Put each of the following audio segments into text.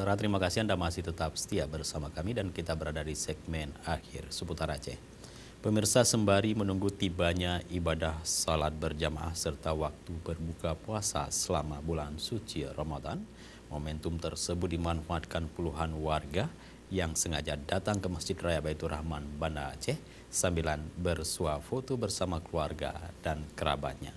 Saudara, terima kasih Anda masih tetap setia bersama kami dan kita berada di segmen akhir seputar Aceh. Pemirsa, sembari menunggu tibanya ibadah salat berjamaah serta waktu berbuka puasa selama bulan suci Ramadan, momentum tersebut dimanfaatkan puluhan warga yang sengaja datang ke Masjid Raya Baitur Rahman, Banda Aceh sambilan bersuah foto bersama keluarga dan kerabatnya.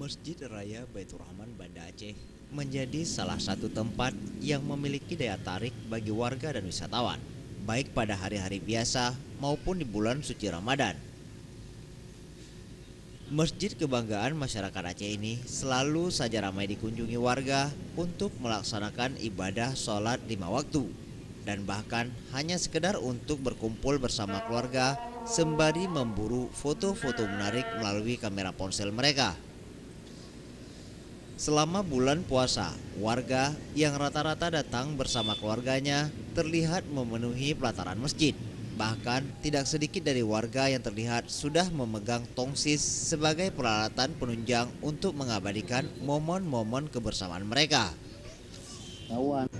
Masjid Raya Baitur Rahman Banda Aceh menjadi salah satu tempat yang memiliki daya tarik bagi warga dan wisatawan, baik pada hari-hari biasa maupun di bulan suci Ramadan. Masjid kebanggaan masyarakat Aceh ini selalu saja ramai dikunjungi warga untuk melaksanakan ibadah sholat 5 waktu dan bahkan hanya sekedar untuk berkumpul bersama keluarga sembari memburu foto-foto menarik melalui kamera ponsel mereka. Selama bulan puasa, warga yang rata-rata datang bersama keluarganya terlihat memenuhi pelataran masjid. Bahkan tidak sedikit dari warga yang terlihat sudah memegang tongsis sebagai peralatan penunjang untuk mengabadikan momen-momen kebersamaan mereka. Kawan.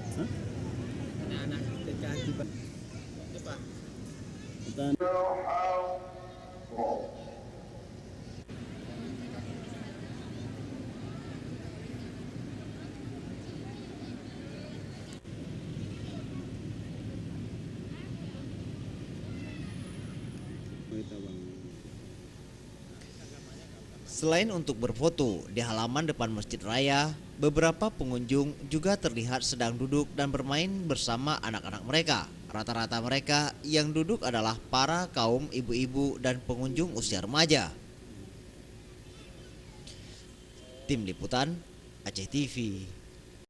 Selain untuk berfoto di halaman depan Masjid Raya, beberapa pengunjung juga terlihat sedang duduk dan bermain bersama anak-anak mereka. Rata-rata mereka yang duduk adalah para kaum ibu-ibu dan pengunjung usia remaja. Tim Liputan Aceh TV.